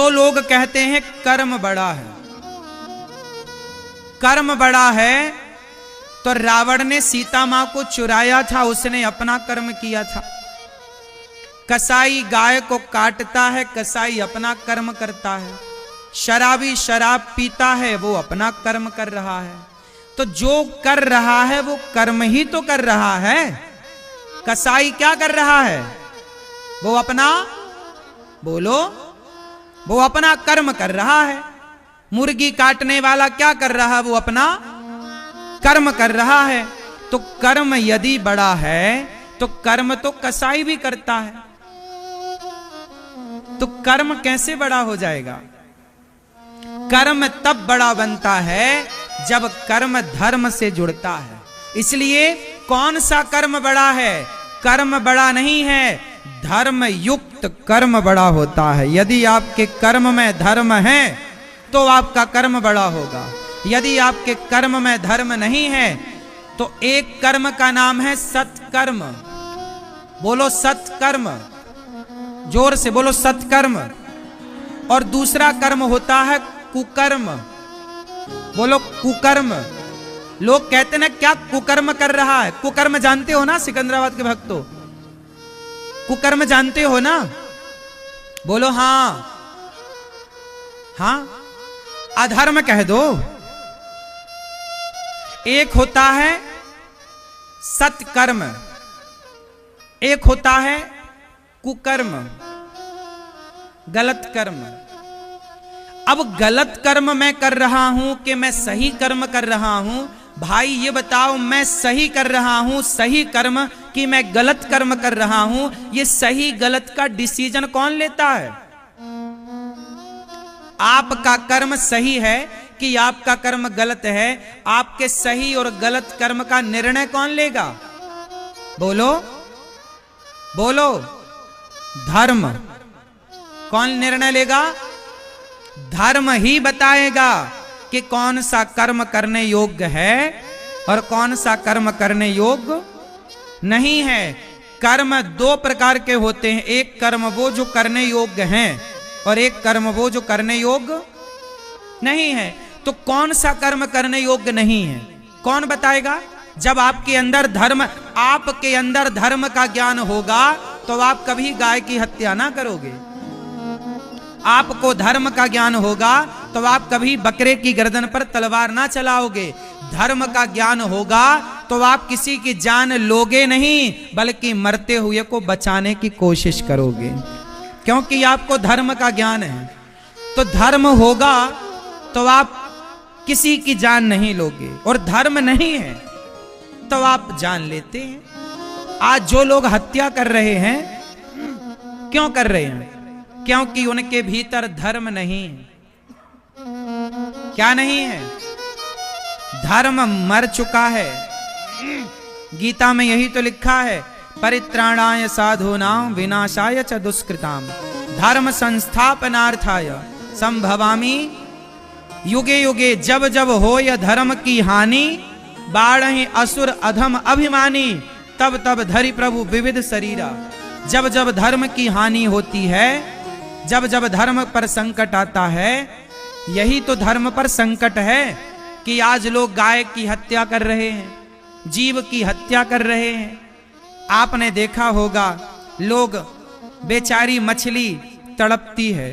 जो लोग कहते हैं कर्म बड़ा है, कर्म बड़ा है, तो रावण ने सीता मां को चुराया था, उसने अपना कर्म किया था। कसाई गाय को काटता है, कसाई अपना कर्म करता है। शराबी शराब पीता है, वो अपना कर्म कर रहा है। तो जो कर रहा है वो कर्म ही तो कर रहा है। कसाई क्या कर रहा है? वो अपना, बोलो, वो अपना कर्म कर रहा है। मुर्गी काटने वाला क्या कर रहा है? वो अपना कर्म कर रहा है। तो कर्म यदि बड़ा है तो कर्म तो कसाई भी करता है, तो कर्म कैसे बड़ा हो जाएगा? कर्म तब बड़ा बनता है जब कर्म धर्म से जुड़ता है। इसलिए कौन सा कर्म बड़ा है? कर्म बड़ा नहीं है, धर्म युक्त कर्म बड़ा होता है। यदि आपके कर्म में धर्म है तो आपका कर्म बड़ा होगा। यदि आपके कर्म में धर्म नहीं है तो एक कर्म का नाम है सत्कर्म। बोलो सत्कर्म, जोर से बोलो सत्कर्म। और दूसरा कर्म होता है कुकर्म। बोलो कुकर्म। लोग कहते ना क्या कुकर्म कर रहा है? कुकर्म जानते हो ना सिकंदराबाद के भक्तों? कुकर्म जानते हो ना? बोलो हां। हां, अधर्म कह दो। एक होता है सत्कर्म, एक होता है कुकर्म, गलत कर्म। अब गलत कर्म मैं कर रहा हूं कि मैं सही कर्म कर रहा हूं? भाई ये बताओ, मैं सही कर रहा हूं सही कर्म कि मैं गलत कर्म कर रहा हूं? ये सही गलत का डिसीजन कौन लेता है? आपका कर्म सही है कि आपका कर्म गलत है? आपके सही और गलत कर्म का निर्णय कौन लेगा? बोलो बोलो। धर्म। कौन निर्णय लेगा? धर्म ही बताएगा कि कौन सा कर्म करने योग्य है और कौन सा कर्म करने योग्य नहीं है। कर्म दो प्रकार के होते हैं, एक कर्म वो जो करने योग्य हैं और एक कर्म वो जो करने योग्य नहीं है। तो कौन सा कर्म करने योग्य नहीं है, कौन बताएगा? जब आपके अंदर धर्म का ज्ञान होगा तो आप कभी गाय की हत्या ना करोगे। आपको धर्म का ज्ञान होगा तो आप कभी बकरे की गर्दन पर तलवार ना चलाओगे। धर्म का ज्ञान होगा तो आप किसी की जान लोगे नहीं, बल्कि मरते हुए को बचाने की कोशिश करोगे, क्योंकि आपको धर्म का ज्ञान है। तो धर्म होगा तो आप किसी की जान नहीं लोगे, और धर्म नहीं है तो आप जान लेते हैं। आज जो लोग हत्या कर रहे हैं, क्यों कर रहे हैं? क्योंकि उनके भीतर धर्म नहीं है। क्या नहीं है? धर्म मर चुका है। गीता में यही तो लिखा है, परित्राणाय साधूनां विनाशाय च दुष्कृताम धर्म संस्थापनार्थाय संभवामि युगे युगे। जब जब हो यह धर्म की हानि, बाढ़हि असुर अधम अभिमानी, तब तब धरि प्रभु विविध शरीरा। जब जब धर्म की हानि होती है, जब जब धर्म पर संकट आता है, यही तो धर्म पर संकट है कि आज लोग गाय की हत्या कर रहे हैं, जीव की हत्या कर रहे हैं। आपने देखा होगा लोग, बेचारी मछली तड़पती है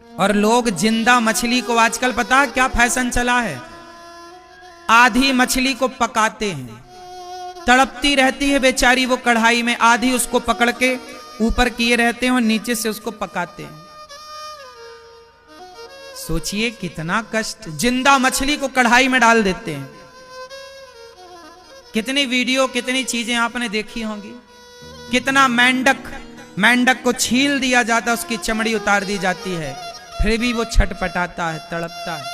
और लोग जिंदा मछली को, आजकल पता क्या फैशन चला है, आधी मछली को पकाते हैं। तड़पती रहती है बेचारी वो कढ़ाई में, आधी उसको पकड़ के ऊपर किए रहते हैं और नीचे से उसको पकाते हैं। सोचिए कितना कष्ट। जिंदा मछली को कढ़ाई में डाल देते हैं। कितनी वीडियो, कितनी चीजें आपने देखी होंगी। कितना मेंढक को छील दिया जाता, उसकी चमड़ी उतार दी जाती है, फिर भी वो छटपटाता है, तड़पता है।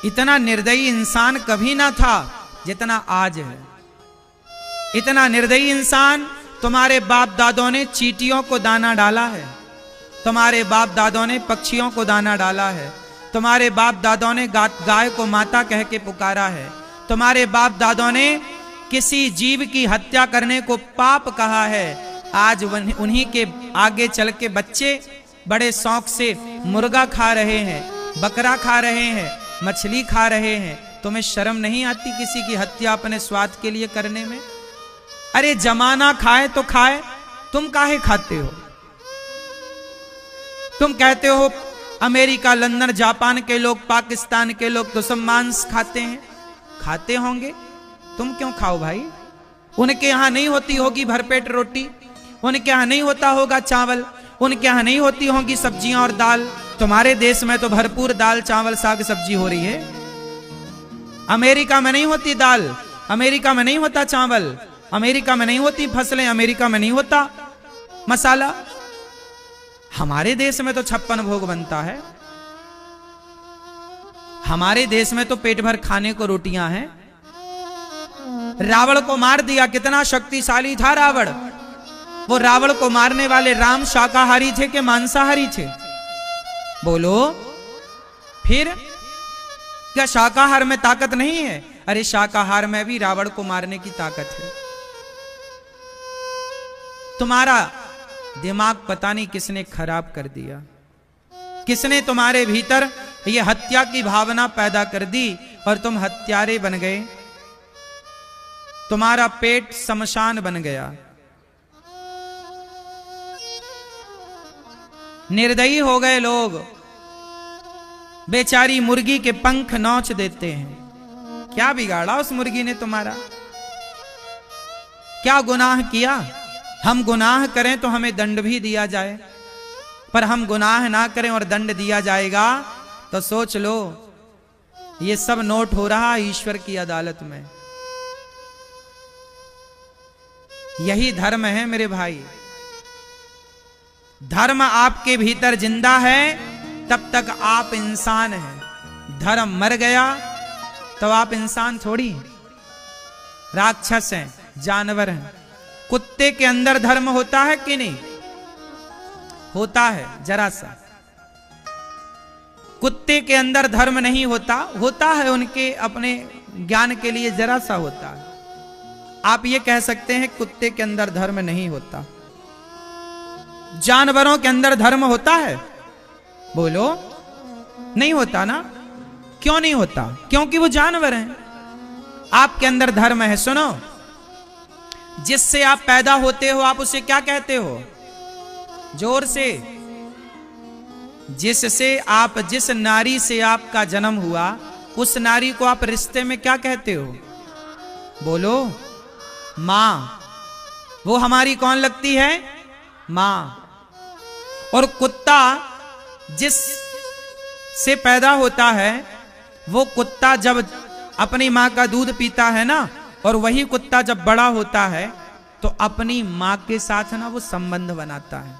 इतना निर्दयी इंसान कभी ना था जितना आज है। इतना निर्दयी इंसान, तुम्हारे बाप दादों ने चींटियों को दाना डाला है, तुम्हारे बाप दादों ने पक्षियों को दाना डाला है, तुम्हारे बाप दादों ने गाय को माता कह के पुकारा है, तुम्हारे बाप दादों ने किसी जीव की हत्या करने को पाप कहा है, आज उन्हीं के आगे चल के बच्चे बड़े शौक से मुर्गा खा रहे हैं, बकरा खा रहे हैं, मछली खा रहे हैं। तुम्हें शर्म नहीं आती किसी की हत्या अपने स्वाद के लिए करने में? अरे जमाना खाए तो खाए, तुम काहे खाते हो? तुम कहते हो अमेरिका, लंदन, जापान के लोग, पाकिस्तान के लोग तो सब मांस खाते हैं। खाते होंगे, तुम क्यों खाओ भाई? उनके यहां नहीं होती होगी भरपेट रोटी, उनके यहां नहीं होता होगा चावल, उनके यहां नहीं होती होंगी सब्जियां और दाल। तुम्हारे देश में तो भरपूर दाल, चावल, साग, सब्जी हो रही है। अमेरिका में नहीं होती दाल, अमेरिका में नहीं होता चावल, अमेरिका में नहीं होती फसलें, अमेरिका में नहीं होता मसाला। हमारे देश में तो 56 भोग बनता है। हमारे देश में तो पेट भर खाने को रोटियां हैं। रावण को मार दिया, कितना शक्तिशाली था रावण। वो रावण को मारने वाले राम शाकाहारी थे कि मांसाहारी थे? बोलो। फिर क्या शाकाहार में ताकत नहीं है? अरे शाकाहार में भी रावण को मारने की ताकत है। तुम्हारा दिमाग पता नहीं किसने खराब कर दिया, किसने तुम्हारे भीतर ये हत्या की भावना पैदा कर दी और तुम हत्यारे बन गए। तुम्हारा पेट शमशान बन गया। निर्दयी हो गए लोग। बेचारी मुर्गी के पंख नोच देते हैं। क्या बिगाड़ा उस मुर्गी ने तुम्हारा? क्या गुनाह किया? हम गुनाह करें तो हमें दंड भी दिया जाए, पर हम गुनाह ना करें और दंड दिया जाएगा तो सोच लो, ये सब नोट हो रहा ईश्वर की अदालत में। यही धर्म है मेरे भाई। धर्म आपके भीतर जिंदा है तब तक आप इंसान हैं। धर्म मर गया तो आप इंसान थोड़ी, राक्षस हैं, जानवर हैं। कुत्ते के अंदर धर्म होता है कि नहीं? होता है, जरा सा। कुत्ते के अंदर धर्म नहीं होता, होता है उनके अपने ज्ञान के लिए, जरा सा होता है। आप ये कह सकते हैं कुत्ते के अंदर धर्म नहीं होता। जानवरों के अंदर धर्म होता है? बोलो। नहीं होता ना? क्यों नहीं होता? क्योंकि वो जानवर हैं। आपके अंदर धर्म है। सुनो, जिससे आप पैदा होते हो आप उसे क्या कहते हो? जोर से। जिस नारी से आपका जन्म हुआ उस नारी को आप रिश्ते में क्या कहते हो? बोलो। मां। वो हमारी कौन लगती है? मां। और कुत्ता जिस से पैदा होता है, वो कुत्ता जब अपनी मां का दूध पीता है ना, और वही कुत्ता जब बड़ा होता है तो अपनी मां के साथ ना वो संबंध बनाता है।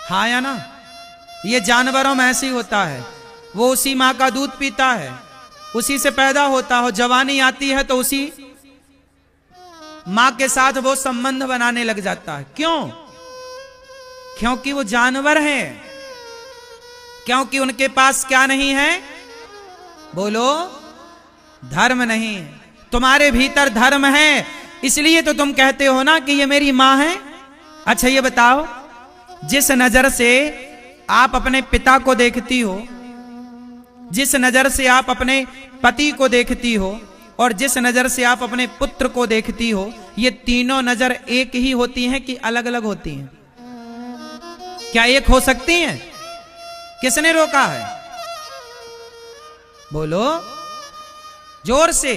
हाँ या ना? ये जानवरों में ऐसे ही होता है। वो उसी मां का दूध पीता है, उसी से पैदा होता हो, जवानी आती है तो उसी मां के साथ वो संबंध बनाने लग जाता है। क्यों? क्योंकि वो जानवर हैं। क्योंकि उनके पास क्या नहीं है? बोलो। धर्म नहीं है। तुम्हारे भीतर धर्म है, इसलिए तो तुम कहते हो ना कि ये मेरी मां है। अच्छा ये बताओ, जिस नजर से आप अपने पिता को देखती हो, जिस नजर से आप अपने पति को देखती हो, और जिस नजर से आप अपने पुत्र को देखती हो, ये तीनों नजर एक ही होती हैं कि अलग अलग होती हैं? क्या एक हो सकती हैं? किसने रोका है? बोलो जोर से।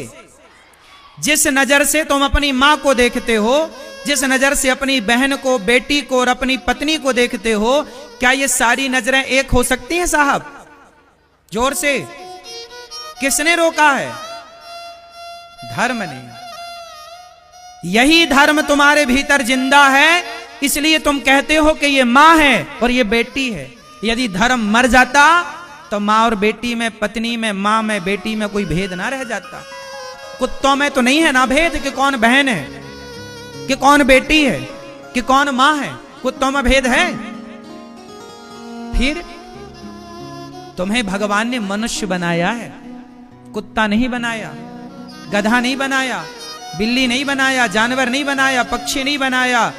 जिस नजर से तुम अपनी मां को देखते हो, जिस नजर से अपनी बहन को, बेटी को और अपनी पत्नी को देखते हो, क्या ये सारी नजरें एक हो सकती हैं साहब? जोर से। किसने रोका है? धर्म ने। यही धर्म तुम्हारे भीतर जिंदा है, इसलिए तुम कहते हो कि ये मां है और ये बेटी है। यदि धर्म मर जाता तो मां और बेटी में, पत्नी में, मां में, बेटी में कोई भेद ना रह जाता। कुत्तों में तो नहीं है ना भेद कि कौन बहन है, कि कौन बेटी है, कि कौन मां है। कुत्तों में भेद है? फिर तुम्हें भगवान ने मनुष्य बनाया है, कुत्ता नहीं बनाया, गधा नहीं बनाया, बिल्ली नहीं बनाया, जानवर नहीं बनाया, पक्षी नहीं बनाया।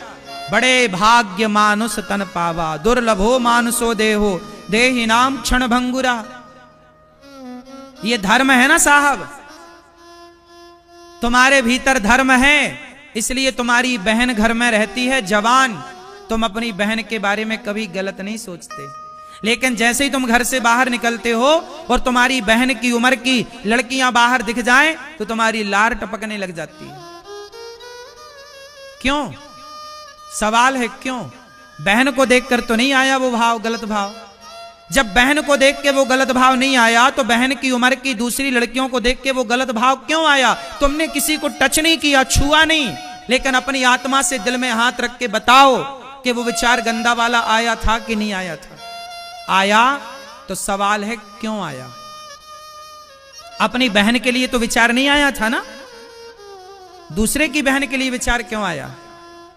बड़े भाग्य मानुष तन पावा, दुर्लभो मानुषो देहो, देहि नाम क्षण भंगुरा। ये धर्म है ना साहब, तुम्हारे भीतर धर्म है, इसलिए तुम्हारी बहन घर में रहती है जवान, तुम अपनी बहन के बारे में कभी गलत नहीं सोचते। लेकिन जैसे ही तुम घर से बाहर निकलते हो और तुम्हारी बहन की उम्र की लड़कियां बाहर दिख जाएं, तो तुम्हारी लार टपकने लग जाती है। क्यों? सवाल है क्यों? बहन को देखकर तो नहीं आया वो भाव, गलत भाव। जब बहन को देख के वो गलत भाव नहीं आया, तो बहन की उम्र की दूसरी लड़कियों को देख के वो गलत भाव क्यों आया? तुमने किसी को टच नहीं किया, छुआ नहीं, लेकिन अपनी आत्मा से दिल में हाथ रख के बताओ कि वो विचार गंदा वाला आया था कि नहीं आया था। आया तो सवाल है क्यों आया? अपनी बहन के लिए तो विचार नहीं आया था ना, दूसरे की बहन के लिए विचार क्यों आया?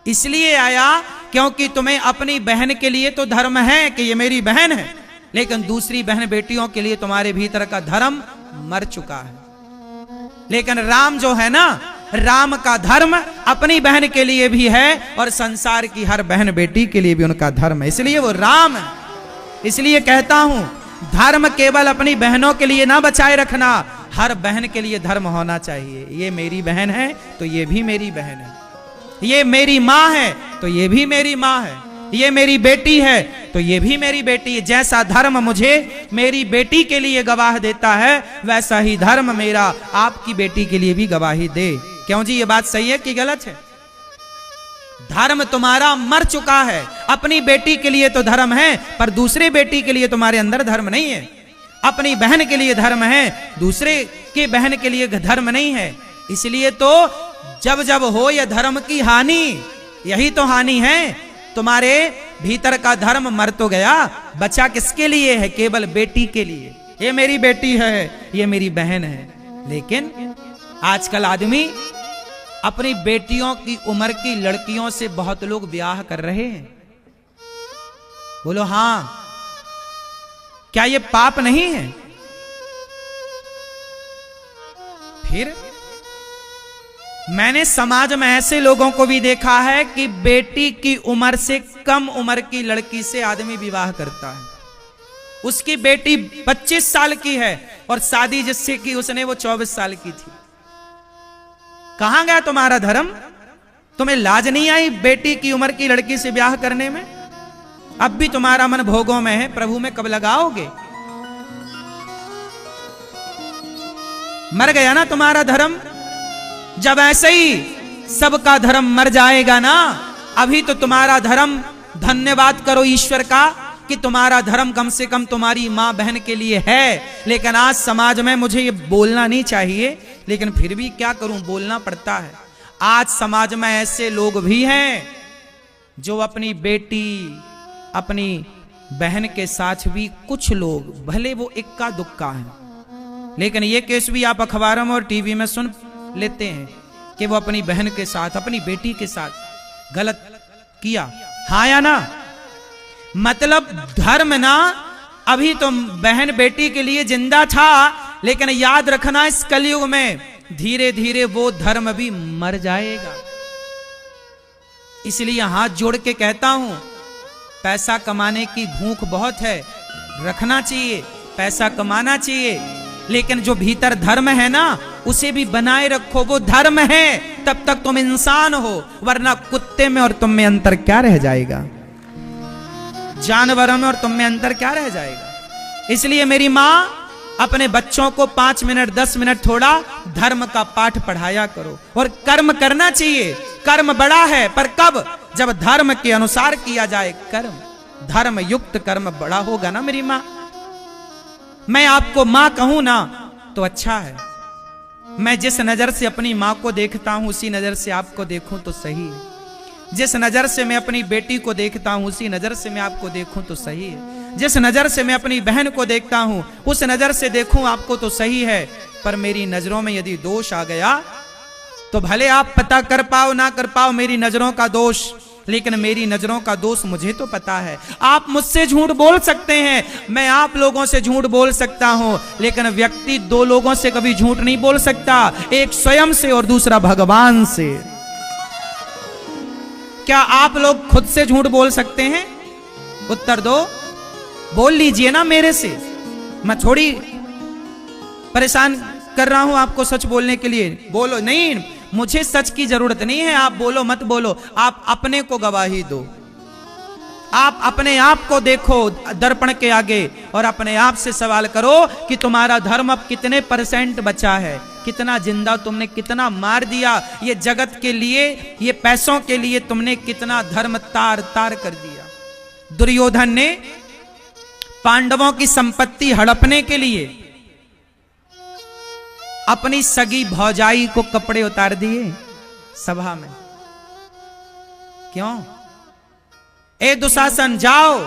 इसलिए आया क्योंकि तुम्हें अपनी बहन के लिए तो धर्म है कि ये मेरी बहन है, लेकिन दूसरी बहन बेटियों के लिए तुम्हारे भीतर का धर्म मर चुका है। लेकिन राम जो है ना, राम का धर्म अपनी बहन के लिए भी है और संसार की हर बहन बेटी के लिए भी उनका धर्म है, इसलिए वो राम है। इसलिए कहता हूं, धर्म केवल अपनी बहनों के लिए ना बचाए रखना, हर बहन के लिए धर्म होना चाहिए। ये मेरी बहन है तो ये भी मेरी बहन है, ये मेरी माँ है तो ये भी मेरी माँ है, ये मेरी बेटी है तो ये भी मेरी बेटी है। जैसा धर्म मुझे मेरी बेटी के लिए गवाह देता है, वैसा ही धर्म मेरा आपकी बेटी के लिए भी गवाही दे। क्यों जी, ये बात सही है कि गलत है? धर्म तुम्हारा मर चुका है। अपनी बेटी के लिए तो धर्म है, पर दूसरे बेटी के लिए तुम्हारे अंदर धर्म नहीं है। अपनी बहन के लिए धर्म है, दूसरे के बहन के लिए धर्म नहीं है। इसलिए तो जब जब हो यह धर्म की हानि, यही तो हानि है। तुम्हारे भीतर का धर्म मर तो गया, बचा किसके लिए है? केवल बेटी के लिए। ये मेरी बेटी है, ये मेरी बहन है। लेकिन आजकल आदमी अपनी बेटियों की उम्र की लड़कियों से बहुत लोग ब्याह कर रहे हैं। बोलो हां, क्या ये पाप नहीं है? फिर मैंने समाज में ऐसे लोगों को भी देखा है कि बेटी की उम्र से कम उम्र की लड़की से आदमी विवाह करता है। उसकी बेटी 25 साल की है और शादी जिससे की उसने वो 24 साल की थी। कहां गया तुम्हारा धर्म? तुम्हें लाज नहीं आई बेटी की उम्र की लड़की से ब्याह करने में? अब भी तुम्हारा मन भोगों में है, प्रभु में कब लगाओगे? मर गया ना तुम्हारा धर्म। जब ऐसे ही सबका धर्म मर जाएगा ना, अभी तो तुम्हारा धर्म, धन्यवाद करो ईश्वर का कि तुम्हारा धर्म कम से कम तुम्हारी मां बहन के लिए है। लेकिन आज समाज में, मुझे ये बोलना नहीं चाहिए लेकिन फिर भी क्या करूं, बोलना पड़ता है। आज समाज में ऐसे लोग भी हैं जो अपनी बेटी, अपनी बहन के साथ भी कुछ लोग, भले वो इक्का दुक्का है, लेकिन ये केस भी आप अखबारों में और टीवी में सुन लेते हैं कि वो अपनी बहन के साथ, अपनी बेटी के साथ गलत किया। हाँ या ना? मतलब धर्म ना अभी तो बहन बेटी के लिए जिंदा था, लेकिन याद रखना इस कलयुग में धीरे धीरे वो धर्म भी मर जाएगा। इसलिए हाथ जोड़ के कहता हूं, पैसा कमाने की भूख बहुत है, रखना चाहिए, पैसा कमाना चाहिए, लेकिन जो भीतर धर्म है ना उसे भी बनाए रखो। वो धर्म है तब तक तुम इंसान हो, वरना कुत्ते में और तुम में अंतर क्या रह जाएगा? जानवरों में और तुम में अंतर क्या रह जाएगा? इसलिए मेरी मां, अपने बच्चों को 5 मिनट 10 मिनट थोड़ा धर्म का पाठ पढ़ाया करो। और कर्म करना चाहिए। कर्म बड़ा है, पर कब? जब धर्म के अनुसार किया जाए कर्म, धर्म युक्त कर्म बड़ा होगा ना मेरी मां। मैं आपको मां कहूं ना तो अच्छा है। मैं जिस नजर से अपनी मां को देखता हूं उसी नजर से आपको देखूं तो सही है। जिस नजर से मैं अपनी बेटी को देखता हूं उसी नजर से मैं आपको देखूं तो सही है। जिस नजर से मैं अपनी बहन को देखता हूं उस नजर से देखूं आपको तो सही है। पर मेरी नजरों में यदि दोष आ गया तो भले आप पता कर पाओ ना कर पाओ मेरी नजरों का दोष, लेकिन मेरी नजरों का दोष मुझे तो पता है। आप मुझसे झूठ बोल सकते हैं, मैं आप लोगों से झूठ बोल सकता हूं, लेकिन व्यक्ति दो लोगों से कभी झूठ नहीं बोल सकता, एक स्वयं से और दूसरा भगवान से। क्या आप लोग खुद से झूठ बोल सकते हैं? उत्तर दो, बोल लीजिए ना मेरे से। मैं थोड़ी परेशान कर रहा हूं आपको सच बोलने के लिए। बोलो। नहीं, मुझे सच की जरूरत नहीं है, आप बोलो मत बोलो, आप अपने को गवाही दो। आप अपने आप को देखो दर्पण के आगे और अपने आप से सवाल करो कि तुम्हारा धर्म अब कितने % बचा है, कितना जिंदा तुमने कितना मार दिया, ये जगत के लिए, ये पैसों के लिए तुमने कितना धर्म तार तार कर दिया। दुर्योधन ने पांडवों की संपत्ति हड़पने के लिए अपनी सगी भौजाई को कपड़े उतार दिए सभा में। क्यों? ए दुशासन, जाओ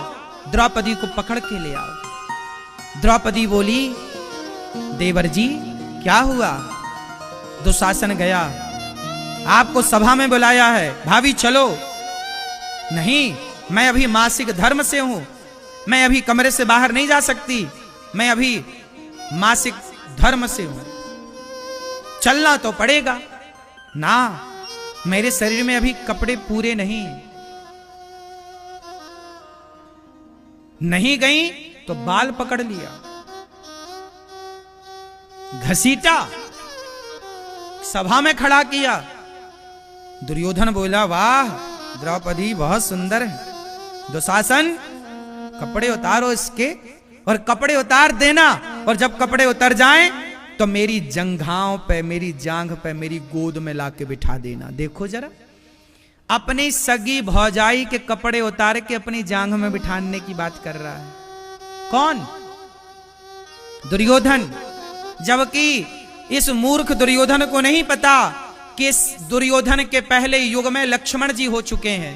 द्रौपदी को पकड़ के ले आओ। द्रौपदी बोली, देवर जी क्या हुआ? दुशासन गया, आपको सभा में बुलाया है, भाभी चलो। नहीं, मैं अभी मासिक धर्म से हूं, मैं अभी कमरे से बाहर नहीं जा सकती, मैं अभी मासिक धर्म से हूं, चलना तो पड़ेगा ना, मेरे शरीर में अभी कपड़े पूरे नहीं गई तो बाल पकड़ लिया, घसीटा, सभा में खड़ा किया। दुर्योधन बोला, वाह द्रौपदी बहुत सुंदर है। दुशासन, कपड़े उतारो इसके और कपड़े उतार देना, और जब कपड़े उतर जाएं तो मेरी जंघाओं पे, मेरी जांघ पे, मेरी गोद में लाके बिठा देना। देखो जरा, अपनी सगी भौजाई के कपड़े उतार के अपनी जांघ में बिठाने की बात कर रहा है। कौन? दुर्योधन। जबकि इस मूर्ख दुर्योधन को नहीं पता कि इस दुर्योधन के पहले युग में लक्ष्मण जी हो चुके हैं।